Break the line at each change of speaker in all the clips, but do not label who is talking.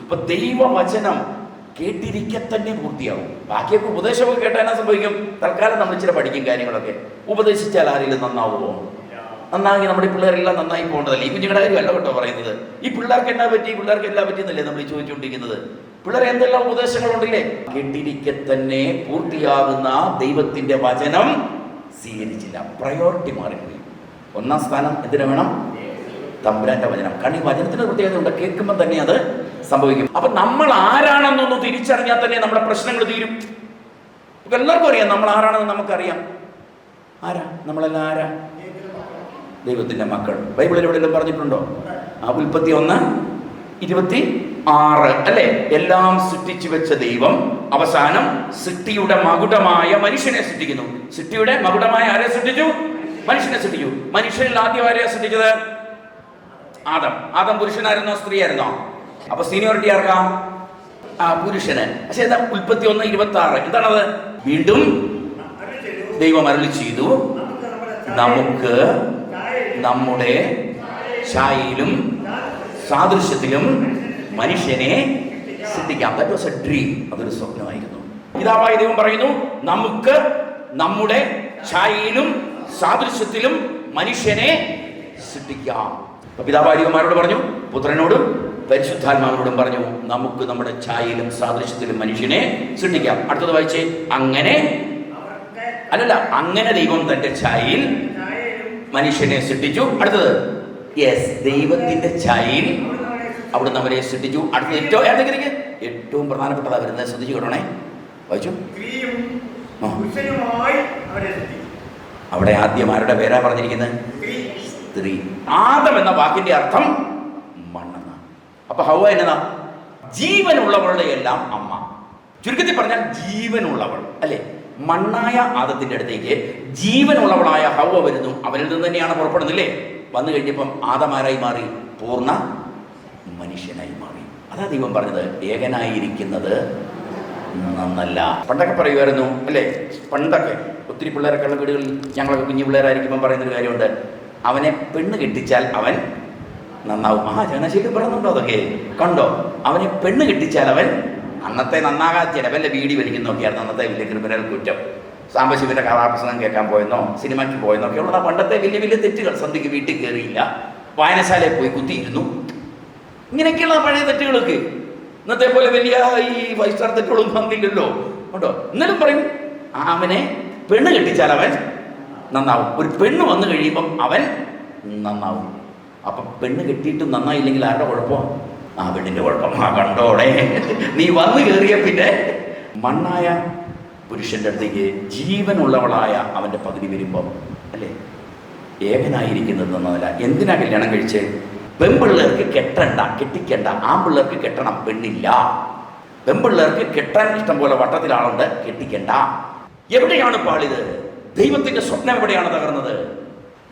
അപ്പൊ ദൈവവചനം കേട്ടിരിക്കെ തന്നെ പൂർത്തിയാവും. ബാക്കിയൊക്കെ ഉപദേശമൊക്കെ കേട്ടാൽ എന്നാ സംഭവിക്കും? തൽക്കാലം നമ്മൾ ഇച്ചിരി പഠിക്കും കാര്യങ്ങളൊക്കെ. ഉപദേശിച്ചാൽ ആരെങ്കിലും നന്നാവുമോ? നന്നാക്കി നമ്മുടെ പിള്ളേരെല്ലാം നന്നായി പോകേണ്ടതല്ലേ? ഈ കുഞ്ഞുങ്ങളുടെ കാര്യമല്ല കേട്ടോ പറയുന്നത്. ഈ പിള്ളേർക്ക് എന്നാ പറ്റി, പിള്ളേർക്ക് എല്ലാം പറ്റിയെന്നല്ലേ നമ്മൾ ചോദിച്ചുകൊണ്ടിരിക്കുന്നത്. പിള്ളേർ എന്തെല്ലാം ഉപദേശങ്ങളുണ്ടല്ലേ? കേട്ടിരിക്കെ തന്നെ പൂർത്തിയാകുന്ന ദൈവത്തിന്റെ വചനം സ്വീകരിച്ചില്ല. പ്രയോറിറ്റി മാറിപ്പോയി. ഒന്നാം സ്ഥാനം എന്തിനു വേണം? തമ്പുരാന്റെ വചനം. കാരണം ഈ വചനത്തിന് പ്രത്യേകത ഉണ്ട്, കേൾക്കുമ്പോൾ തന്നെ അത് സംഭവിക്കും. അപ്പൊ നമ്മൾ ആരാണെന്നൊന്ന് തിരിച്ചറിഞ്ഞാൽ തന്നെ നമ്മുടെ പ്രശ്നങ്ങൾ തീരും. എല്ലാവർക്കും അറിയാം നമ്മൾ ആരാണെന്ന് നമുക്കറിയാം. ആരാ നമ്മളെല്ലാം? ആരാ? ദൈവത്തിന്റെ മക്കൾ. ബൈബിളിൽ എവിടെയെല്ലാം പറഞ്ഞിട്ടുണ്ടോ? ഉൽപ്പത്തി 1:26 അല്ലേ? എല്ലാം സൃഷ്ടിച്ചു വെച്ച ദൈവം അവസാനം സൃഷ്ടിയുടെ മകുടമായ മനുഷ്യനെ സൃഷ്ടിക്കുന്നു. സൃഷ്ടിയുടെ മകുടമായ ആരെ സൃഷ്ടിച്ചു? മനുഷ്യനെ സൃഷ്ടിച്ചു. മനുഷ്യനിൽ ആദ്യം ആരെയാ സൃഷ്ടിച്ചത്? ആദം. ആദം പുരുഷനായിരുന്നോ സ്ത്രീ ആയിരുന്നോ? അപ്പൊ സീനിയോറിറ്റി ആർക്കാ? പുരുഷന്. പക്ഷെ എന്താ ഉൽപ്പത്തി 1:26 എന്താണത്? വീണ്ടും ദൈവം അരുളി ചെയ്തു, നമുക്ക് നമ്മുടെ ഛായയിലും സാദൃശ്യത്തിലും മനുഷ്യനെ സൃഷ്ടിക്കാം. That was A dream. അതൊരു സ്വപ്നമായിരുന്നു. പിതാവായ ദൈവം പറയുന്നു, നമുക്ക് നമ്മുടെ ഛായയിലും സാദൃശ്യത്തിലും മനുഷ്യനെ സൃഷ്ടിക്കാം. പിതാവായ ദൈവന്മാരോട് പറഞ്ഞു, പുത്രനോടും പരിശുദ്ധാത്മാവിനോടും പറഞ്ഞു, നമുക്ക് നമ്മുടെ ഛായയിലും സാദൃശ്യത്തിലും മനുഷ്യനെ സൃഷ്ടിക്കാം. അടുത്തത് വായിച്ചേ. അങ്ങനെ ദൈവം തന്റെ ഛായയിൽ മനുഷ്യനെ സൃഷ്ടിച്ചു. അടുത്തത് ദൈവത്തിന്റെ ഛായയിൽ അവിടുന്ന് അവരെ സൃഷ്ടിച്ചു. അടുത്തത് ഏറ്റവും പ്രധാനപ്പെട്ടതാ വരുന്നത്. ശ്രദ്ധിച്ചു കേട്ടോണേ, വായിച്ചു. അവിടെ ആദ്യം ആരുടെ പേരാ പറഞ്ഞിരിക്കുന്നത്? സ്ത്രീ. ആദം എന്ന വാക്കിന്റെ അർത്ഥം മണ്ണെന്ന. അപ്പൊ ഹവ്വ എന്നതാ? ജീവനുള്ളവളുടെ എല്ലാം അമ്മ. ചുരുക്കത്തിൽ പറഞ്ഞാൽ ജീവനുള്ളവൾ അല്ലെ? മണ്ണായ ആദത്തിന്റെ അടുത്തേക്ക് ജീവനുള്ളവളായ ഹവ്വ വരുന്നു. അവരിൽ നിന്ന് തന്നെയാണ് പുറപ്പെടുന്നില്ലേ? വന്നു കഴിഞ്ഞപ്പം ആദമാരായി മാറി, പൂർണ്ണ മനുഷ്യനായി മാറി. അതാ ദൈവം പറഞ്ഞത്, ഏകനായിരിക്കുന്നത് നന്നല്ല. പണ്ടൊക്കെ പറയുമായിരുന്നു അല്ലേ? പണ്ടൊക്കെ ഒത്തിരി പിള്ളേരൊക്കെ ഉള്ള വീടുകളിൽ, ഞങ്ങളൊക്കെ കുഞ്ഞു പിള്ളേരായിരിക്കുമ്പം പറയുന്നൊരു കാര്യമുണ്ട്, അവനെ പെണ്ണ് കെട്ടിച്ചാൽ അവൻ നന്നാവും. ചങ്ങനാശ്ശേരി പറയുന്നുണ്ടോ? അതൊക്കെ കണ്ടോ? അവനെ പെണ്ണ് കെട്ടിച്ചാൽ അവൻ അന്നത്തെ നന്നാകാൻ ചിലവൻ്റെ വീടി വലിക്കുന്നൊക്കെയായിരുന്നു അന്നത്തെ വലിയ ക്രിമിനൽ കുറ്റം. സാംബശിവന്റെ കഥാപ്രസംഗം കേൾക്കാൻ പോയെന്നോ സിനിമയ്ക്ക് പോയെന്നോ ഒക്കെ ഉള്ള പണ്ടത്തെ വലിയ വലിയ തെറ്റുകൾ. സന്ധ്യക്ക് വീട്ടിൽ കയറിയില്ല, വായനശാലയിൽ പോയി കുത്തിയിരുന്നു, ഇങ്ങനെയൊക്കെയുള്ള പഴയ തെറ്റുകളൊക്കെ. ഇന്നത്തെ പോലെ വലിയ ഈ 5 സ്റ്റാർ തെറ്റുകളൊന്നും വന്നില്ലല്ലോ കേട്ടോ. എന്നാലും പറയും, അവനെ പെണ്ണ് കെട്ടിച്ചാൽ അവൻ നന്നാവും. ഒരു പെണ്ണ് വന്നു കഴിയുമ്പം അവൻ നന്നാവും. അപ്പം പെണ്ണ് കെട്ടിയിട്ടും നന്നായില്ലെങ്കിൽ ആരുടെ കുഴപ്പം? പെണ്ണിന്റെ കുഴപ്പം. കണ്ടോടെ, നീ വന്നു കയറിയ പിന്നെ മണ്ണായ പുരുഷന്റെ അടുത്തേക്ക് ജീവനുള്ളവളായ അവന്റെ പകുതി വരുമ്പം അല്ലേ, ഏകനായിരിക്കുന്നത് നന്നല്ല. എന്തിനാ കല്യാണം കഴിച്ച്? പെൺപിള്ളേർക്ക് കെട്ടിക്കണ്ട, ആൺപിള്ളേർക്ക് കെട്ടണം, പെണ്ണില്ല. പെൺപിള്ളേർക്ക് കെട്ടാൻ ഇഷ്ടം പോലെ വട്ടത്തിലാളുണ്ട്, കെട്ടിക്കണ്ട. എവിടെയാണ് പാളിത്? ദൈവത്തിന്റെ സ്വപ്നം എവിടെയാണ് തകർന്നത്?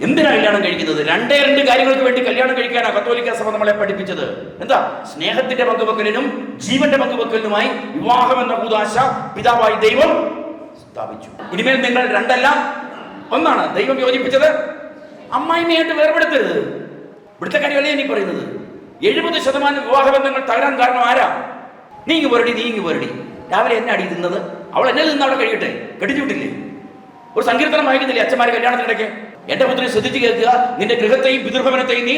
എന്തിനാ കല്യാണം കഴിക്കുന്നത്? 2 കാര്യങ്ങൾക്ക് വേണ്ടി കല്യാണം കഴിക്കാനാണ് കത്തോലിക്ക സഭ നമ്മളെ പഠിപ്പിച്ചത്. എന്താ? സ്നേഹത്തിന്റെ പങ്കുവെക്കലിനും ജീവന്റെ പങ്കുവെക്കലിനുമായി വിവാഹം എന്ന കൂദാശ പിതാവായി ദൈവം സ്ഥാപിച്ചു. ഇനിമേൽ നിങ്ങൾ 2 ഒന്നാണ്. ദൈവം യോജിപ്പിച്ചത്. അമ്മായിമ്മയായിട്ട് വേർപെടുത്തരുത്. ഇവിടുത്തെ കാര്യമല്ലേ നീ പറയുന്നത്? 70% വിവാഹബന്ധങ്ങൾ തകരാൻ കാരണം ആരാ? നീങ്ങി പോരടി. രാവിലെ എന്നെ അടി തിന്നത്, അവൾ എന്നെ നിന്ന് അവിടെ കഴിയട്ടെ, കെട്ടിച്ചു വിട്ടില്ലേ? ഒരു സങ്കീർത്തനം വായിക്കുന്നില്ലേ അച്ഛന്മാരെ കല്യാണത്തിനിടയ്ക്ക്? എന്റെ പുത്രി ശ്രദ്ധിച്ച് കേൾക്കുക, നിന്റെ ഗൃഹത്തെയും പിതൃഭവനത്തെയും നീ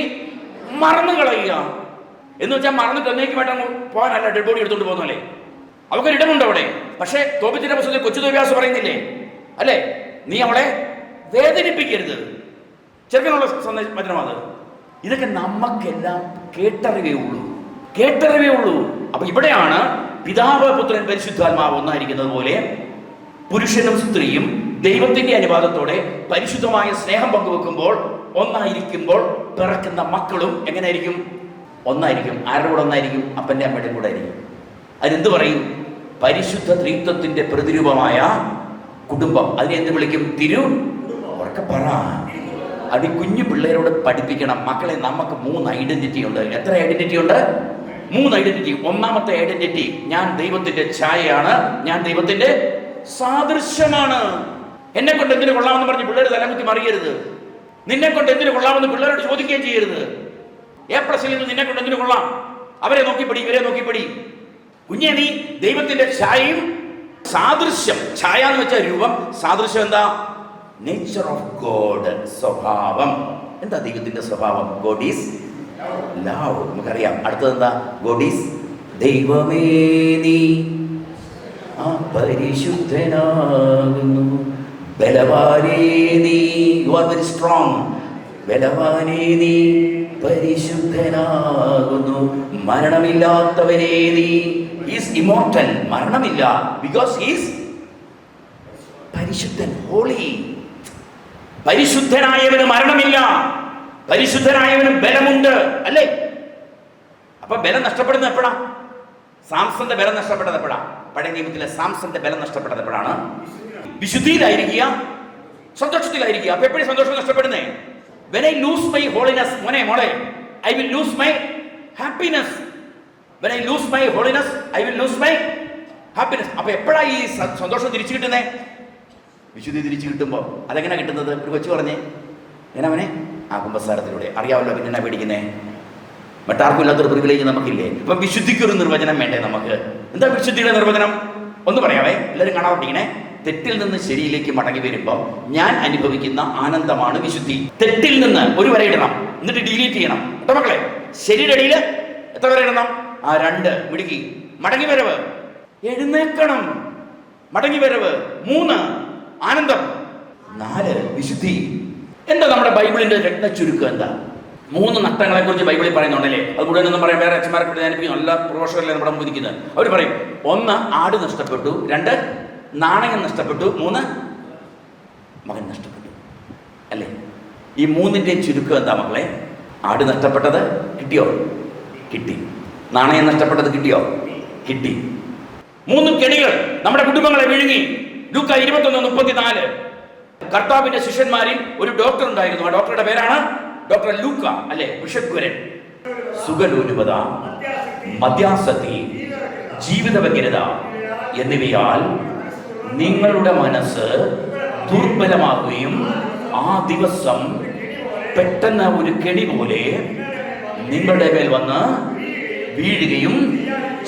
മറന്നു കളയുക. എന്ന് വെച്ചാൽ മറന്നിട്ട് എന്നേക്ക് വേണ്ട പോകാനല്ല, ഡെഡ് ബോഡി എടുത്തോണ്ട് പോകുന്നല്ലേ. അവക്കൊരിടമുണ്ട് അവിടെ. പക്ഷേ തോബിത്തിന്റെ പുസ്തകത്തിൽ കൊച്ചു തോബിയാസ് പറയുന്നില്ലേ അല്ലേ, നീ അവളെ വേദനിപ്പിക്കരുത്. ചെറുക്കനുള്ള വചനമാണ്. ഇതൊക്കെ നമുക്കെല്ലാം കേട്ടറിവേ ഉള്ളൂ. അപ്പൊ ഇവിടെയാണ് പിതാവ്, പുത്രൻ, പരിശുദ്ധാത്മാവ് ഒന്നായിരിക്കുന്നത് പോലെ പുരുഷനും സ്ത്രീയും ദൈവത്തിന്റെ അനുവാദത്തോടെ പരിശുദ്ധമായ സ്നേഹം പങ്കുവെക്കുമ്പോൾ ഒന്നായിരിക്കുമ്പോൾ പിറക്കുന്ന മക്കളും എങ്ങനെയായിരിക്കും? ഒന്നായിരിക്കും. ആരുടെ കൂടെ ഒന്നായിരിക്കും? അപ്പന്റെ അമ്മയുടെ കൂടെ ആയിരിക്കും. അതിനെന്ത് പറയും? പരിശുദ്ധ ത്രിത്വത്തിന്റെ പ്രതിരൂപമായ കുടുംബം. അതിനെ എന്ത് വിളിക്കും? ഉറക്കെ പറ. അത് കുഞ്ഞു പിള്ളേരോട് പഠിപ്പിക്കണം. മക്കളെ, നമുക്ക് 3 ഐഡന്റിറ്റി ഉണ്ട്. എത്ര ഐഡന്റിറ്റി ഉണ്ട്? 3 ഐഡന്റിറ്റി. ഒന്നാമത്തെ ഐഡന്റിറ്റി, ഞാൻ ദൈവത്തിന്റെ ഛായയാണ്, ഞാൻ ദൈവത്തിന്റെ സാദൃശ്യമാണ്. എന്നെ കൊണ്ട് എന്തിനു കൊള്ളാമെന്ന് പറഞ്ഞ് പിള്ളേർ തലകുത്തി മറിയരുത്. നിന്നെ കൊണ്ട് എന്തിനു കൊള്ളാമെന്ന് പിള്ളേരോട് ചോദിക്കുകയും ചെയ്യരുത്. A+ നിന്നെ കൊണ്ട് എന്തിനു കൊള്ളാം? അവരെ നോക്കിപ്പിടി, ഇവരെ നോക്കിപ്പിടി. കുഞ്ഞെ, നീ ദൈവത്തിന്റെ ഛായയും സാദൃശ്യം, ഛായ എന്ന് വെച്ചാൽ രൂപം, സാദൃശ്യം എന്താ? നേച്ചർ ഓഫ് ഗോഡ്, സ്വഭാവം. എന്താ ദൈവത്തിന്റെ സ്വഭാവം? God is love. നമുക്കറിയാം. അടുത്തത് എന്താ? ഗോഡ് ഈസ് ദൈവമേ നീ പരിശുദ്ധനാകുന്നു, ബലവാനേ നീ, യു ആർ വെരി സ്ട്രോങ്, ബലവാനേ നീ പരിശുദ്ധനാകുന്നു, മരണമില്ലാത്തവനേ നീ, ഈസ് ഇമോർട്ടൽ, മരണമില്ല, ബിക്കോസ് ഈസ് പരിശുദ്ധൻ, ഹോളി. പരിശുദ്ധനായവന് മരണമില്ല, പരിശുദ്ധനായവന് ബലമുണ്ട്, അല്ലേ? അപ്പൊ ബലം നഷ്ടപ്പെടുന്ന എപ്പോഴാ? സാംസന്റെ ബലം നഷ്ടപ്പെട്ടത് എപ്പോഴാ? പഴയ നിയമത്തിലെ സാംസന്റെ ബലം നഷ്ടപ്പെട്ടത് എപ്പോഴാണ്? വിശുദ്ധിയിലായിരിക്കുക, സന്തോഷത്തിലായിരിക്കുക. അപ്പൊ എപ്പോഴും സന്തോഷം നഷ്ടപ്പെടുന്നേ? When I lose my holiness, മോനെ മോളെ, I will lose my happiness. When I lose my holiness, I will lose my happiness. അപ്പൊ എപ്പോഴാ ഈ സന്തോഷം തിരിച്ചു കിട്ടുന്നേ? വിശുദ്ധി തിരിച്ചു കിട്ടുമ്പോൾ. അതെങ്ങനെ കിട്ടുന്നത്? ഒരു കൊച്ചു പറഞ്ഞേ, എങ്ങനെവനെ? ആ കുമ്പസാരത്തിലൂടെ. അറിയാമല്ലോ, പിന്നെ എന്നാ പേടിക്കുന്നേ? മറ്റാർക്കും ഇല്ലാത്തൊരു പ്രിവിലേജ് നമുക്കില്ലേ? അപ്പൊ വിശുദ്ധിക്കൊരു നിർവചനം വേണ്ടേ നമുക്ക്? എന്താ വിശുദ്ധിയുടെ നിർവചനം? ഒന്ന് പറയാവേ, എല്ലാവരും കാണാൻ. തെറ്റിൽ നിന്ന് ശരിയിലേക്ക് മടങ്ങി വരുമ്പോൾ ഞാൻ അനുഭവിക്കുന്ന ആനന്ദമാണ് വിശുദ്ധി. തെറ്റിൽ നിന്ന് ഒരു വര ഇടണം, എന്നിട്ട് ഡിലീറ്റ് ചെയ്യണം കേട്ടോ മക്കളെ. ശരിയുടെ അടിയിൽ എത്ര വര ഇടണം? 2 മിടുക്കി. മടങ്ങി വരവ്, എഴുന്നേക്കണം. മടങ്ങി വരവ്. 3 ആനന്ദം. 4 വിശുദ്ധി. എന്താ നമ്മുടെ ബൈബിളിന്റെ രത്ന ചുരുക്കം? എന്താ? 3 നഷ്ടങ്ങളെ കുറിച്ച് ബൈബിളിൽ പറയുന്നുണ്ടല്ലേ? അത് കൂടുതൽ ഒന്നും പറയാം, വേറെ അച്ഛന്മാരെ ധ്യാനിപ്പിക്കും, നല്ല പ്രൊഫഷണലല്ലേ നമ്മുടെ മുതിക്കുന്നത്. അവർ പറയും, 1 ആട് നഷ്ടപ്പെട്ടു, 2 നാണയം നഷ്ടപ്പെട്ടു, 3 മകൻ നഷ്ടപ്പെട്ടു, അല്ലേ? ഈ 3ന്റെയും ചുരുക്കം എന്താ മക്കളെ? ആട് നഷ്ടപ്പെട്ടത് കിട്ടിയോ? കിട്ടി. നാണയം നഷ്ടപ്പെട്ടത് കിട്ടിയോ? കിട്ടി. 3 കെണികൾ നമ്മുടെ കുടുംബങ്ങളെ വിഴുങ്ങി. ലൂക്ക 21:34. കർത്താവിന്റെ ശിഷ്യന്മാരിൽ ഒരു ഡോക്ടർ ഉണ്ടായിരുന്നു. ആ ഡോക്ടറുടെ പേരാണ് ഡോക്ടർ ലൂക്ക, അല്ലെ? വിഷഗ്വരൻ. സുഖലോലുപത, മദ്യാസക്തി, ജീവിത വ്യഗ്രത എന്നിവയാൽ നിങ്ങളുടെ മനസ്സ് ദുർബലമാകുകയും ആ ദിവസം പെട്ടെന്ന് ഒരു കെണി പോലെ നിങ്ങളുടെ മേൽ വന്ന് വീഴുകയും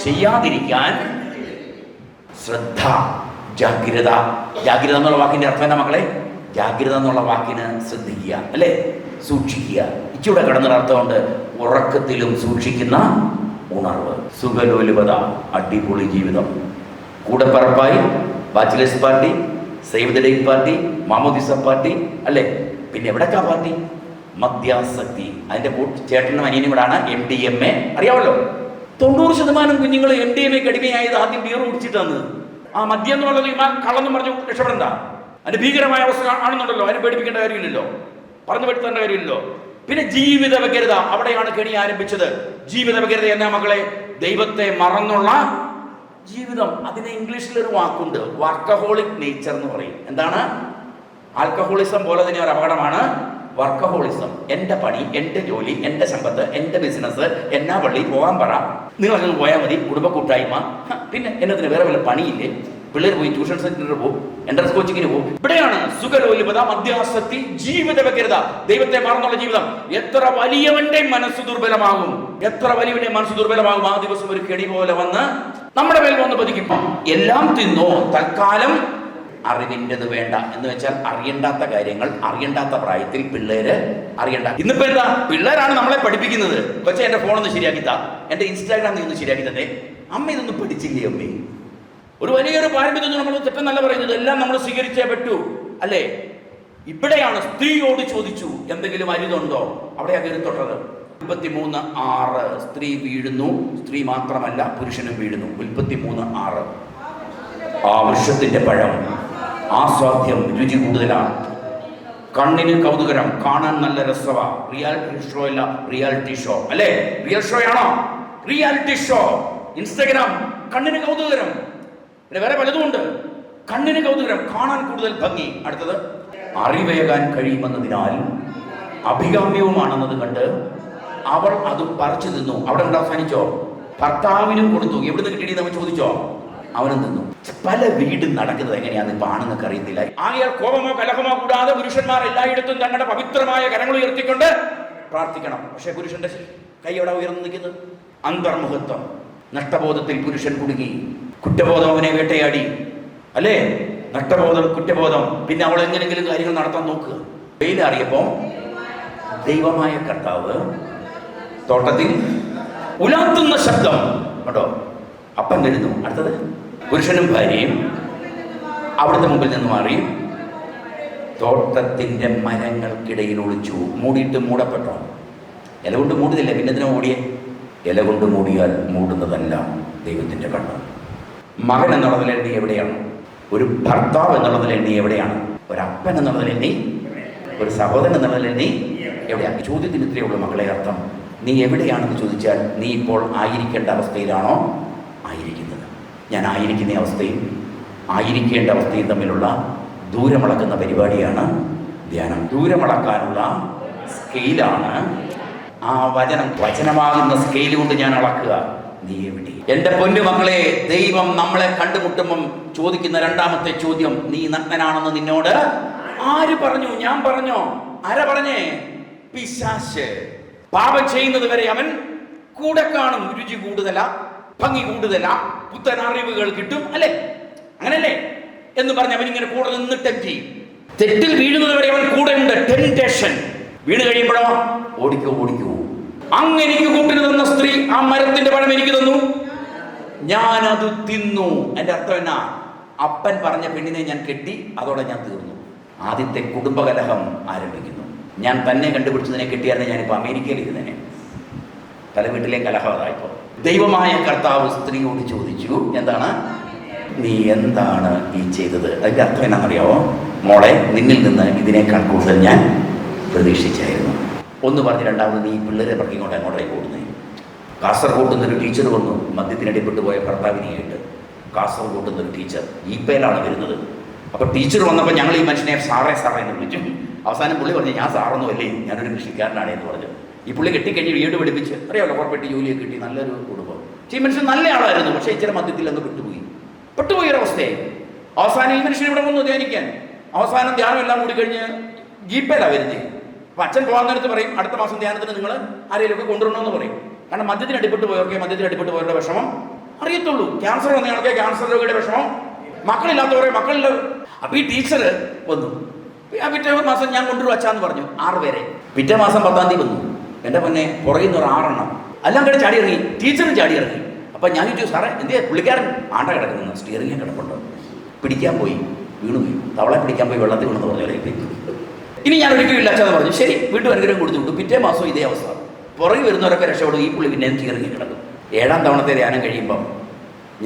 ചെയ്യാതിരിക്കാൻ ശ്രദ്ധ, ജാഗ്രത. ജാഗ്രത എന്നുള്ള വാക്കിന്റെ അർത്ഥം എന്നാ മക്കളെ? ജാഗ്രത എന്നുള്ള വാക്കിന് ശ്രദ്ധിക്കുക, അല്ലേ? സൂക്ഷിക്കുക. ഇച്ചിവിടെ കിടന്നൊരു അർത്ഥമുണ്ട്, ഉറക്കത്തിലും സൂക്ഷിക്കുന്ന ഉണർവ്. സുഖലോലുപത, അടിപൊളി ജീവിതം. കൂടെപ്പറപ്പായി bachelors party, save the date party, മാമോദിസ പാർട്ടി, അല്ലേ? പിന്നെ എവിടേക്കാ പാർട്ടി? മദ്യാസക്തി. അതിന്റെ ചേട്ടനും അനിയനും കൂടാണ് MDMA. അറിയാമല്ലോ, 90% കുഞ്ഞുങ്ങൾ MDMA അടിമയായത് ആദ്യം ബിയർ കുടിച്ചിട്ടാണ്. ആ മദ്യം എന്നുള്ളത് കള്ളെന്ന് പറഞ്ഞു രക്ഷപ്പെടണ്ട. അതിന്റെ ഭീകരമായ അവസ്ഥ ആണെന്നുണ്ടല്ലോ, അതിനെ പേടിപ്പിക്കേണ്ട കാര്യമില്ലല്ലോ, പറഞ്ഞു പെടുത്തേണ്ട കാര്യമില്ലല്ലോ. പിന്നെ ജീവിത വ്യഗ്രത, അവിടെയാണ് കെണി ആരംഭിച്ചത്. ജീവിത വ്യഗ്രത എന്നാ മക്കളെ? ദൈവത്തെ മറന്നുള്ള ജീവിതം. അതിന് ഇംഗ്ലീഷിൽ ഒരു വാക്കുണ്ട്, വർക്കഹോളിക് നേച്ചർ എന്ന് പറയും. എന്താണ്? ആൽക്കഹോളിസം പോലെ തന്നെ ഒരു അപകടമാണ് വർക്കഹോളിസം. എൻ്റെ പണി, എൻ്റെ ജോലി, എൻ്റെ സമ്പത്ത്, എൻ്റെ ബിസിനസ്, എന്നാ പള്ളി പോകാൻ പറ, നിങ്ങളങ്ങനെ പോയാൽ മതി, കുടുംബ കൂട്ടായ്മ. പിന്നെ എന്നതിന് വേറെ വല്ല പണിയില്ലേ? പിള്ളേർ പോയി ട്യൂഷൻ സെന്ററിൽ പോകും, എൻട്രൻസ് കോച്ചിങ്ങിന് പോകും. ഇവിടെയാണ് സുഖലോലുപത, മദ്യാസക്തി, ജീവിത വ്യഗ്രത, ദൈവത്തെ മറന്നുള്ള ജീവിതം. എത്ര വലിയവന്റെ മനസ്സ് ദുർബലമാകും, എത്ര വലിയവന്റെ മനസ്സ് ദുർബലമാകും. ആ ദിവസം ഒരു കെണി പോലെ വന്ന് നമ്മുടെ മേൽ വന്ന് പതിക്കും. എല്ലാം തിന്നോ, തൽക്കാലം അറിവിൻ്റെത് വേണ്ട എന്ന് വെച്ചാൽ അറിയണ്ടാത്ത കാര്യങ്ങൾ അറിയണ്ടാത്ത പ്രായത്തിൽ പിള്ളേര് അറിയണ്ട. ഇന്നിപ്പോ എന്താ? പിള്ളേരാണ് നമ്മളെ പഠിപ്പിക്കുന്നത്. കൊച്ചെ എന്റെ ഫോണൊന്ന് ശരിയാക്കിത്താ, എന്റെ ഇൻസ്റ്റാഗ്രാം നീ ഒന്ന് ശരിയാക്കി തന്നെ. അമ്മ ഇതൊന്നും പഠിച്ചില്ലേ അമ്മേ? ഒരു വലിയൊരു പാരമ്പര്യം നമ്മൾ തെറ്റെന്നല്ല പറയുന്നത്, എല്ലാം നമ്മൾ സ്വീകരിച്ചേ പറ്റൂ, അല്ലേ? ഇവിടെയാണ് സ്ത്രീയോട് ചോദിച്ചു, എന്തെങ്കിലും അരുതുണ്ടോ? അവിടെയാ കയറി തൊട്ടത്. 33:6 സ്ത്രീ വീഴുന്നു. സ്ത്രീ മാത്രമല്ല, പുരുഷനും വീഴുന്നു. 33:6. ആ വൃക്ഷത്തിന്റെ പഴം ആസ്വാദ്യം, രുചി കൂടുതലാണ്, കണ്ണിന് കൗതുകരം, കാണാൻ നല്ല രസവാ. റിയാലിറ്റി ഷോ അല്ല, റിയാലിറ്റി ഷോ, അല്ലേ? റിയൽ ഷോ ആണോ? Reality show. ഇൻസ്റ്റഗ്രാം കണ്ണിന് കൗതുകരം, പിന്നെ വേറെ പലതും ഉണ്ട്. കണ്ണിന് കൗതുകരം, കാണാൻ കൂടുതൽ ഭംഗി. അടുത്തത് അറിവേകാൻ കഴിയുമെന്നതിനാൽ അഭികാമ്യവുമാണെന്നത് കണ്ട് അവൾ അത് പറിച്ചു തിന്നു. അവിടെ കൊണ്ട് അവസാനിച്ചോ? ഭർത്താവിനും കൊടുത്തു. എവിടുന്ന് കിട്ടി നമ്മൾ ചോദിച്ചോ? അവനും തിന്നു. പല വീടും നടക്കുന്നത് എങ്ങനെയാന്ന് ഇപ്പൊ ആണെന്നൊക്കെ അറിയത്തില്ല. ആകയാൽ കോപമോ കലഹമോ കൂടാതെ പുരുഷന്മാർ എല്ലായിടത്തും തങ്ങളുടെ പവിത്രമായ കരങ്ങൾ ഉയർത്തിക്കൊണ്ട് പ്രാർത്ഥിക്കണം. പക്ഷെ പുരുഷന്റെ കൈ എവിടെ ഉയർന്നു നിൽക്കുന്നത്? അന്തർമുഖത്വം. നഷ്ടബോധത്തിൽ പുരുഷൻ കുടുങ്ങി, കുറ്റബോധം അവനെ വേട്ടയാടി, അല്ലേ? നഷ്ടബോധം, കുറ്റബോധം. പിന്നെ അവൾ എങ്ങനെങ്കിലും കാര്യങ്ങൾ നടത്താൻ നോക്കുക. വെയിലറിയപ്പോ ദൈവമായ കർത്താവ് തോട്ടത്തിൽ ഉലാത്തുന്ന ശബ്ദം കേട്ടോ. അപ്പം വരുന്നു. അടുത്തത് പുരുഷനും ഭാര്യയും അവിടുത്തെ മുമ്പിൽ നിന്ന് മാറി തോട്ടത്തിന്റെ മരങ്ങൾക്കിടയിൽ ഒളിച്ചു. മൂടിയിട്ട് മൂടപ്പെട്ടോ. ഇല കൊണ്ട് മൂടുന്നില്ല, പിന്നെ എന്തിനാ മൂടിയേ? ഇല കൊണ്ട് മൂടിയാൽ മൂടുന്നതല്ല ദൈവത്തിന്റെ കണ്ണ്. മകൻ എന്നുള്ളതിൽ നീ എവിടെയാണ്? ഒരു ഭർത്താവ് എന്നുള്ളതിൽ നീ എവിടെയാണ്? ഒരപ്പൻ എന്നുള്ളതിൽ നീ, ഒരു സഹോദരൻ എന്നുള്ളതിൽ നീ എവിടെയാണ്? ചോദ്യത്തിന് ഇത്രയേ ഉള്ളൂ മക്കളെ അർത്ഥം. നീ എവിടെയാണെന്ന് ചോദിച്ചാൽ നീ ഇപ്പോൾ ആയിരിക്കേണ്ട അവസ്ഥയിലാണോ ആയിരിക്കുന്നത്? ഞാൻ ആയിരിക്കുന്ന അവസ്ഥയും ആയിരിക്കേണ്ട അവസ്ഥയും തമ്മിലുള്ള ദൂരമളക്കുന്ന പരിപാടിയാണ് ധ്യാനം. ദൂരമളക്കാനുള്ള സ്കെയിലാണ് ആ വചനമാകുന്ന സ്കെയിൽ കൊണ്ട് ഞാൻ അളക്കുക. നീ എവിടെ? എൻ്റെ പൊന്നു മക്കളെ, ദൈവം നമ്മളെ കണ്ടുമുട്ടുമ്പം ചോദിക്കുന്ന രണ്ടാമത്തെ ചോദ്യം, നീ നഗ്നനാണെന്ന് നിന്നോട് ആര് പറഞ്ഞു? ഞാൻ പറഞ്ഞോ? ആരാ പറഞ്ഞേ? പിശാച്. പാപം ചെയ്യുന്നത് വരെ അവൻ കൂടെ കാണും. രുചി കൂടുതലാ, ഭംഗി കൂടുതലാ, പുത്തൻ അറിവുകൾ കിട്ടും, അല്ലേ? അങ്ങനല്ലേ എന്ന് പറഞ്ഞ് അവൻ ഇങ്ങനെ കൂടെ നിന്ന് ടെംപ്റ്റ് ചെയ്യും. തെറ്റിൽ വീഴുന്നത് വരെ അവൻ കൂടെ ഉണ്ട്. ടെംപ്റ്റേഷൻ. വീണ് കഴിയുമ്പോഴോ ഓടിക്കോ. അങ്ങ് എനിക്ക് കൂട്ടിന് തന്ന സ്ത്രീ ആ മരത്തിന്റെ പഴം എനിക്ക് തന്നു, ഞാനത് തിന്നു. എൻ്റെ അർത്ഥം എന്നാ? അപ്പൻ പറഞ്ഞ പെണ്ണിനെ ഞാൻ കെട്ടി, അതോടെ ഞാൻ തീർന്നു. ആദ്യത്തെ കുടുംബകലഹം ആരംഭിക്കുന്നു. ഞാൻ തന്നെ കണ്ടുപിടിച്ചതിനെ കെട്ടിയായിരുന്നു ഞാനിപ്പോൾ അമേരിക്കയിൽ ഇരുന്നേനെ. പല വീട്ടിലെയും കലഹം അതായിപ്പോൾ. ദൈവമായ കർത്താവ് സ്ത്രീയോട് ചോദിച്ചു, എന്താണ് നീ എന്താണ് ഈ ചെയ്തത്? അതിൻ്റെ അർത്ഥം എന്നാണെന്നറിയാമോ? മോളെ, നിന്നിൽ നിന്ന് ഇതിനേക്കാൾ കൂടുതൽ ഞാൻ പ്രതീക്ഷിച്ചായിരുന്നു. ഒന്ന് പറഞ്ഞ് രണ്ടാമത് നീ പിള്ളേരെ പറഞ്ഞുകൊണ്ട് അങ്ങോട്ടേക്ക് ഓടുന്നേ. കാസർഗോഡ് നിന്നൊരു ടീച്ചർ വന്നു, മദ്യത്തിനടിപ്പെട്ടു പോയ ഭർത്താവിനെയായിട്ട്. കാസർഗോഡ് നിന്നൊരു ടീച്ചർ ജീപ്പയിലാണ് വരുന്നത്. അപ്പോൾ ടീച്ചർ വന്നപ്പോൾ ഞങ്ങൾ ഈ മനുഷ്യനെ സാറേ എന്ന് വിളിച്ചു. അവസാനം പുള്ളി പറഞ്ഞു, ഞാൻ സാറൊന്നുമല്ലേ, ഞാനൊരു കൃഷിക്കാരനാണ് എന്ന് പറഞ്ഞു. ഈ പുള്ളി കെട്ടിക്കഴിഞ്ഞ് വീട് പഠിപ്പിച്ച് അറിയാമല്ലോ, കോർപ്പറേറ്റ് ജോലിയൊക്കെ കിട്ടി, നല്ലൊരു കുടുംബം. ഈ മനുഷ്യൻ നല്ല ആളായിരുന്നു, പക്ഷേ ഇച്ചിരി മദ്യത്തിൽ അങ്ങ് പെട്ടുപോയൊരവസ്ഥയായി. അവസാനം ഈ മനുഷ്യൻ ഇവിടെ വന്നു ധ്യാനിക്കാൻ. അവസാനം ധ്യാനം എല്ലാം കൂടി കഴിഞ്ഞ് ജീപ്പയിലാണ് വരുന്നത്. അപ്പം അച്ഛൻ പോകാൻ നേരത്ത് പറയും, അടുത്ത മാസം ധ്യാനത്തിന് നിങ്ങൾ ആരെങ്കിലുമൊക്കെ കൊണ്ടുവരണമെന്ന് പറയും. കാരണം മദ്യത്തിന് അടിപ്പെട്ട് പോയവരുടെ വിഷമം അറിയത്തുള്ളൂ. ക്യാൻസർ വന്നയാൾക്ക് ക്യാൻസർ രോഗിയുടെ വിഷമം, മക്കളില്ലാത്തവരെ മക്കളില്ല. അപ്പം ഈ ടീച്ചർ വന്നു. പിറ്റേ മാസം ഞാൻ കൊണ്ടുവരും അച്ഛാന്ന് പറഞ്ഞു. 6 പേരെ. പിറ്റേ മാസം 10-ാം തീയതി വന്നു. എൻ്റെ പൊന്നെ, പുറകിൽ നിന്ന് 6 എണ്ണം എല്ലാം കൂടെ ചാടി ഇറങ്ങി. ടീച്ചറും ചാടി ഇറങ്ങി. അപ്പം ഞാൻ ചോദിച്ചു, സാറേ എന്തിയാ? പുള്ളിക്കാരൻ ആണ്ട കിടക്കുന്നു, സ്റ്റിയറിംഗ് കിടപ്പുണ്ട്. പിടിക്കാൻ പോയി, വീണുപോയി. തവളെ പിടിക്കാൻ പോയി വെള്ളത്തിൽ വീണെന്ന് പറഞ്ഞു. ഇനി ഞാൻ ഒരിക്കലും ഇല്ല അച്ഛാന്ന് പറഞ്ഞു. ശരി, വീണ്ടും അനുഗ്രഹം കൊടുത്തു വിട്ടു. പിറ്റേ മാസം ഇതേ അവസ്ഥ. പുറകിൽ വരുന്നവരൊക്കെ രക്ഷപ്പെടും, ഈ പുള്ളി പിന്നെ സ്റ്റിയറിംഗ് കിടക്കും. 7-ാം തവണത്തെ ധ്യാനം കഴിയുമ്പം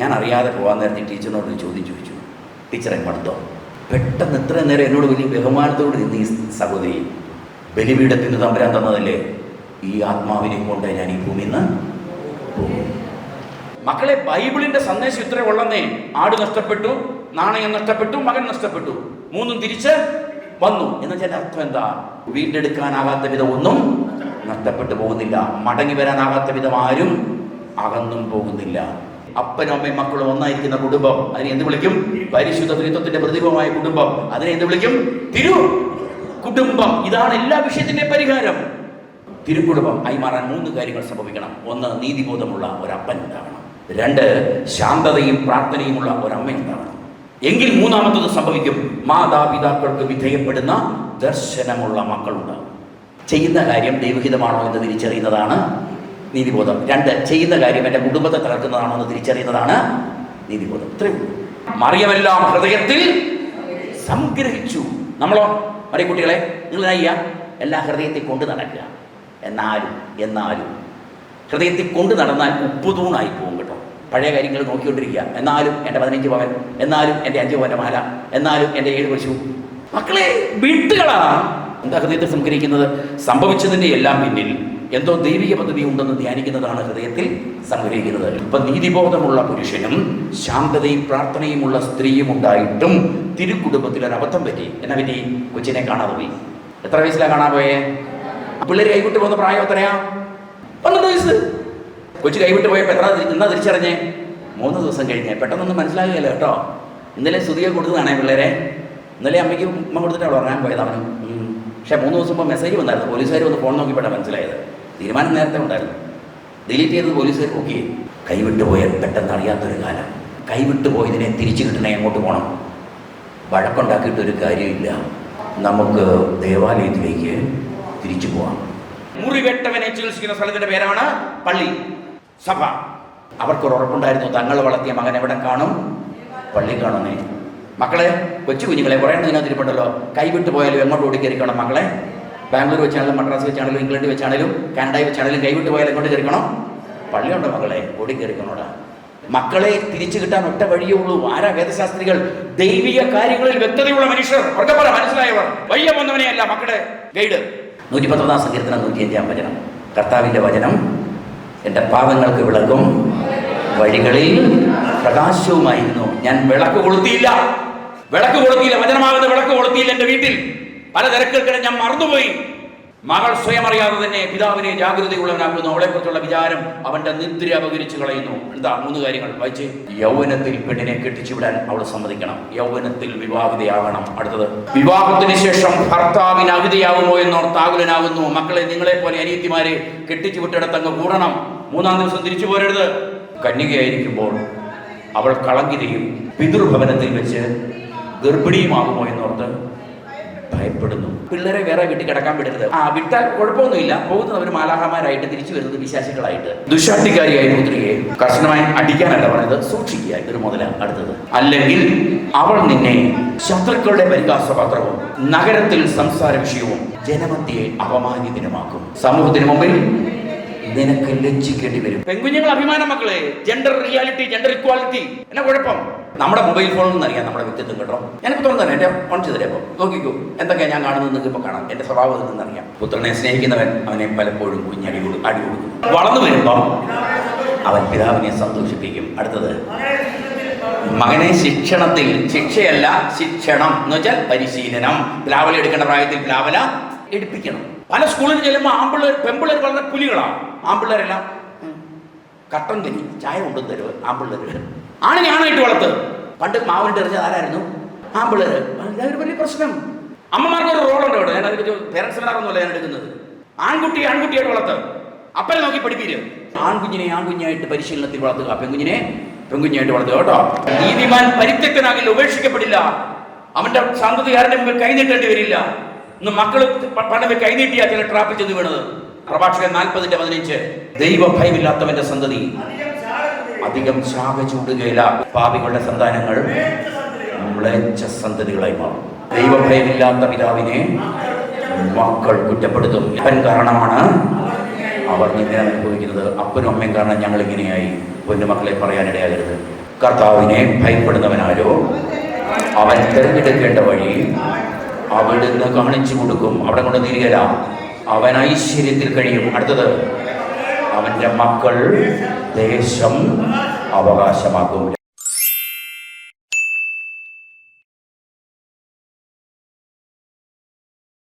ഞാൻ അറിയാതെ പോകാൻ നേരത്തെ ടീച്ചറിനോട് ചോദ്യം ചോദിച്ചു. ടീച്ചറെ മടുത്തോ? പെട്ടെന്ന് ഇത്ര നേരം എന്നോട് വലിയ ബഹുമാനത്തോട് നിന്ന് ഈ സഹോദരി, ബലിപീഠത്തിന് തമ്പുരാൻ തന്നതല്ലേ, ഈ ആത്മാവിനെ കൊണ്ട് ഞാൻ ഈ ഭൂമിയിൽ നിന്ന് പോകും. മക്കളെ, ബൈബിളിന്റെ സന്ദേശം ഇത്ര ഉള്ളന്നേ. ആട് നഷ്ടപ്പെട്ടു, നാണയം നഷ്ടപ്പെട്ടു, മകൻ നഷ്ടപ്പെട്ടു, 3ഉം തിരിച്ച് വന്നു. എന്നുവെച്ചാൽ അർത്ഥം എന്താ? വീണ്ടെടുക്കാനാകാത്ത വിധം ഒന്നും നഷ്ടപ്പെട്ടു പോകുന്നില്ല. മടങ്ങി വരാനാകാത്ത വിധം ആരും അകന്നും പോകുന്നില്ല. അപ്പനും അമ്മയും മക്കളും ഒന്നായിരിക്കുന്ന കുടുംബം, അതിനെ എന്ത് വിളിക്കും? പരിശുദ്ധ ത്രിത്വത്തിന്റെ പ്രതിഭമായ കുടുംബം. അതിനെ എന്ത് വിളിക്കും? തിരു കുടുംബം. ഇതാണ് എല്ലാ വിഷയത്തിന്റെ പരിഹാരം. തിരുക്കുടുംബം ആയി മാറാൻ 3 കാര്യങ്ങൾ സംഭവിക്കണം. 1, നീതിബോധമുള്ള ഒരപ്പൻ ഉണ്ടാവണം. 2, ശാന്തതയും പ്രാർത്ഥനയുമുള്ള ഒരമ്മ ഉണ്ടാവണം. എങ്കിൽ 3ാമത്തത് സംഭവിക്കും, മാതാപിതാക്കൾക്ക് വിധേയപ്പെടുന്ന ദർശനമുള്ള മക്കളുണ്ടാവും. ചെയ്യുന്ന കാര്യം ദൈവഹിതമാണോ എന്ന് തിരിച്ചറിയുന്നതാണ് നീതിബോധം. 2, ചെയ്യുന്ന കാര്യം എൻ്റെ കുടുംബത്തെ തകർക്കുന്നതാണോ എന്ന് തിരിച്ചറിയുന്നതാണ് നീതിബോധം. ഇത്രയും മറിയമെല്ലാം ഹൃദയത്തിൽ സംഗ്രഹിച്ചു. നമ്മളോ? മറിയ കുട്ടികളെ, നിങ്ങൾ എല്ലാ ഹൃദയത്തിൽ കൊണ്ട് നടക്കുക. എന്നാലും ഹൃദയത്തിൽ കൊണ്ട് നടന്നാൽ ഉപ്പുതൂണായി പോകും കേട്ടോ. പഴയ കാര്യങ്ങൾ നോക്കിക്കൊണ്ടിരിക്കുക. എന്നാലും എൻ്റെ 15 പവൻ, എന്നാലും എൻ്റെ 5 പവൻ്റെ മാല, എന്നാലും എൻ്റെ 7 പശു. മക്കളെ, വിട്ടുകളാണ് എന്താ ഹൃദയത്തിൽ സംഗ്രഹിക്കുന്നത്? സംഭവിച്ചതിൻ്റെ എല്ലാം പിന്നിൽ എന്തോ ദൈവിക പദ്ധതി ഉണ്ടെന്ന് ധ്യാനിക്കുന്നതാണ് ഹൃദയത്തിൽ സംഗ്രഹിക്കുന്നത്. ഇപ്പം നീതിബോധമുള്ള പുരുഷനും ശാന്തതയും പ്രാർത്ഥനയുമുള്ള സ്ത്രീയും ഉണ്ടായിട്ടും തിരുക്കുടുംബത്തിൽ ഒരു അബദ്ധം പറ്റി. എന്നാ പറ്റി? കൊച്ചിനെ കാണാതെ പോയി. എത്ര വയസ്സിലാണ് കാണാൻ പോയേ? പിള്ളേർ കൈവിട്ട് പോകുന്ന പ്രായം എത്രയാ? 12 വയസ്സ്. കൊച്ചു കൈവിട്ട് പോയപ്പോൾ എന്നാ തിരിച്ചറിഞ്ഞേ? 3 ദിവസം കഴിഞ്ഞേ. പെട്ടെന്നൊന്നും മനസ്സിലാകുകയല്ലോ കേട്ടോ. ഇന്നലെ സ്തുതിയെ കൊടുത്തതാണേ പിള്ളേരെ. ഇന്നലെ അമ്മയ്ക്ക് ഉമ്മ കൊടുത്തിട്ടാണ് ഉറങ്ങാൻ പോയത് അവനും. പക്ഷേ 3 ദിവസം മുമ്പ് മെസ്സേജ് വന്നായിരുന്നു. പോലീസുകാർ വന്ന് ഫോൺ നോക്കിയപ്പോഴാണ് മനസ്സിലായത്. തീരുമാനം നേരത്തെ ഉണ്ടായിരുന്നു. ഡിലീറ്റ് ചെയ്തത് പോലീസുകാർ നോക്കി. കൈവിട്ടു പോയാൽ പെട്ടെന്ന് അറിയാത്തൊരു കാലം. കൈവിട്ടു പോയതിനെ തിരിച്ചു കിട്ടണേ എങ്ങോട്ട് പോകണം? വഴക്കുണ്ടാക്കിയിട്ടൊരു കാര്യമില്ല. നമുക്ക് ദേവാലയത്തിലേക്ക് തിരിച്ചു പോവാം. മുറികെട്ടവനെ ചികിത്സിക്കുന്ന സ്ഥലത്തിന്റെ പേരാണ് പള്ളി, സഭ. അവർക്കൊരു ഉറപ്പുണ്ടായിരുന്നു, തങ്ങൾ വളർത്തിയ മകൻ എവിടെ കാണും? പള്ളി കാണുന്നേ. മക്കളെ, കൊച്ചു കുഞ്ഞുങ്ങളെ കുറേ എണ്ണം ഇതിനകത്തിരിപ്പുണ്ടല്ലോ. കൈവിട്ട് പോയാലും എങ്ങോട്ട് ഓടിക്കയറിക്കണം മക്കളെ? ബാംഗ്ലൂർ വെച്ചാണെങ്കിലും മദ്രാസ് വെച്ചാണെങ്കിലും ഇംഗ്ലണ്ട് വെച്ചാണെങ്കിലും കാനഡയിൽ വെച്ചാണെങ്കിലും കൈവിട്ട് പോയാലും എങ്ങോട്ട് കയറിക്കണം? പള്ളിയുണ്ടോ മക്കളെ? ഓടിക്കയറിക്കണോടാ. മക്കളെ തിരിച്ചു കിട്ടാൻ ഒറ്റ വഴിയേ ഉള്ളൂ. ആരാ? വേദശാസ്ത്രികൾ, ദൈവിക കാര്യങ്ങളിൽ വ്യക്തതയുള്ള മനുഷ്യർ, വർഗപ്പറ മനസ്സിലായവർ, വയ്യ വന്നവനെയല്ല മക്കളുടെ ഗൈഡ്. 119 സങ്കീർത്തനം 105 വചനം. കർത്താവിന്റെ വചനം എൻ്റെ പാദങ്ങൾക്ക് വിളക്കും വഴികളിൽ പ്രകാശവുമായിരുന്നു. ഞാൻ വിളക്ക് കൊളുത്തിയില്ല. വചനമാകുന്ന വിളക്ക് കൊളുത്തിയില്ല. എൻ്റെ വീട്ടിൽ പല തിരക്കുകൾക്കിടെ ഞാൻ മറന്നുപോയി. മകൾ സ്വയം അറിയാതെ തന്നെ പിതാവിനെ ജാഗ്രതയുള്ളവനാക്കുന്നു. അവളെക്കുറിച്ചുള്ള വിചാരം അവന്റെ നിദ്ര അപകരിച്ചു കളയുന്നു. എന്താ? 3 കാര്യങ്ങൾ വായിച്ച്. യൗവനത്തിൽ പെണ്ണിനെ കെട്ടിച്ചുവിടാൻ അവൾ സമ്മതിക്കണം. യൗവനത്തിൽ വിവാഹിതയാകണം. അടുത്തത്, വിവാഹത്തിന് ശേഷം ഭർത്താവിന് അവിധയാകുമോ എന്നോർത്ത് ആകുലനാകുന്നു. മക്കളെ, നിങ്ങളെ പോലെ അനിയത്തിമാരെ കെട്ടിച്ചു വിട്ടിടത്തങ്ങ് കൂടണം. 3-ാം ദിവസം തിരിച്ചു പോരരുത്. കന്യകയായിരിക്കുമ്പോൾ അവൾ കളങ്കിതയും പിതൃഭവനത്തിൽ വെച്ച് ഗർഭിണിയുമാകുമോ എന്നോർത്ത് ഭയപ്പെടുന്നു. പിള്ളേരെ വേറെ വീട്ടിൽ കിടക്കാൻ വിടരുത്. വിട്ടാൽ കുഴപ്പമൊന്നുമില്ല. പോകുന്നവർ മാലാഹമാരായിട്ട് തിരിച്ചു വരുന്നത് വിശാസികളായിട്ട്. ദുശാട്ടിക്കാരിയായ പുത്രിയെ കർശനമായി അടിക്കാനല്ല പറഞ്ഞത്, സൂക്ഷിക്കുക. ഇതൊരു മുതല. അടുത്തത്, അല്ലെങ്കിൽ അവൾ നിന്നെ ശത്രുക്കളുടെ പരിഹാസപാത്രവും നഗരത്തിൽ സംസാര വിഷയവും ജനമധ്യയെ അപമാനിതനുമാക്കും. സമൂഹത്തിന് മുമ്പിൽ നിനക്ക് ലജ്ജിക്കേണ്ടി വരും. പെൺകുഞ്ഞുങ്ങൾ അഭിമാനം മക്കളെ. ജെൻഡർ റിയാലിറ്റി, ജെൻഡർ ഇക്വാലിറ്റി എന്നാ കുഴപ്പം? നമ്മുടെ മൊബൈൽ ഫോണിൽ നിന്നറിയാം നമ്മുടെ വ്യക്തിത്വം കേട്ടോ. ഞാനിപ്പോൾ തുറന്നു തന്നെ എൻ്റെ ഓൺ ചെയ്തപ്പോൾ നോക്കിക്കോ, എന്തൊക്കെയാണ് ഞാൻ കാണുന്നത് നിങ്ങൾക്ക് ഇപ്പോൾ കാണാം. എൻ്റെ സ്വഭാവത്തിൽ നിന്നറിയാം. പുത്രനെ സ്നേഹിക്കുന്നവൻ അവനെ പലപ്പോഴും കുഞ്ഞടി കൊടുക്കും. വളർന്നു വരുമ്പം അവൻ പിതാവിനെ സന്തോഷിപ്പിക്കും. അടുത്തത്, മകനെ ശിക്ഷണത്തിൽ, ശിക്ഷയല്ല ശിക്ഷണം എന്ന് വെച്ചാൽ പരിശീലനം. പ്ലാവല എടുക്കേണ്ട പ്രായത്തിൽ പ്ലാവല എടുപ്പിക്കണം. പല സ്കൂളിൽ ചെല്ലുമ്പോൾ പെമ്പിള്ളേർ വളരെ പുലികളാണ്. ആമ്പിള്ളേരെല്ലാം കട്ടൻ കഞ്ഞി ചായ കൊണ്ടും തരുവ്. ആമ്പിള്ളേർ ആണിനെ ആണായിട്ട് വളർത്ത്. പണ്ട് മാവിൻ്റെ എറിഞ്ഞത് ആരായിരുന്നു? ആമ്പിള്ളേർ. അതൊരു വലിയ പ്രശ്നം. അമ്മമാർക്കൊരു റോളുണ്ട് ഇവിടെ. ഞാൻ അതിന് പേരൻസിനാറൊന്നുമല്ല ഞാൻ എടുക്കുന്നത്. ആൺകുട്ടിയായിട്ട് വളർത്ത്. അപ്പനെ നോക്കി പഠിപ്പീര്. ആൺകുഞ്ഞിനെ ആൺകുഞ്ഞായിട്ട് പരിശീലനത്തിൽ വളർത്തുക, പെൺകുഞ്ഞിനെ പെൺകുഞ്ഞായിട്ട് വളർത്തുക കേട്ടോ. നീതിമാൻ പരിത്യക്തനാകില്ല, ഉപേക്ഷിക്കപ്പെടില്ല. അവന്റെ സന്തതികാരന്റെ മുമ്പിൽ കൈനീട്ടേണ്ടി വരില്ല. ഇന്ന് മക്കള് പണ്ടവെ കൈനീട്ടിയാ ചില ട്രാപ്പിൽ ചെന്ന് വീണത്. പ്രഭാഷകൻ 40:15. ദൈവഭയമില്ലാത്തവന്റെ സന്തതി അധികം ശാഖ ചൂടുകയില്ല. പാപികളുടെ സന്താനങ്ങൾ മ്ലേച്ഛ സന്തതികളായി മാറും. ദൈവഭയമില്ലാത്ത പിതാവിനെ മക്കൾ കുറ്റപ്പെടുത്തും. അവൻ കാരണമാണ് അവർ നിന്നെ അനുഭവിക്കുന്നത്. അപ്പനും അമ്മയും കാരണം ഞങ്ങൾ ഇങ്ങനെയായി. പൊന്നുമക്കളെ പറയാനിടയാകരുത്. കർത്താവിനെ ഭയപ്പെടുന്നവനാരോ അവൻ തിരഞ്ഞെടുക്കേണ്ട വഴി അവിടുന്ന് കാണിച്ചു കൊടുക്കും. അവിടെ കൊണ്ട് തിരികല അവൻ ഐശ്വര്യത്തിൽ കഴിയും. അടുത്തത്, അവന്റെ മക്കൾ ദേശം അവകാശമാക്കും.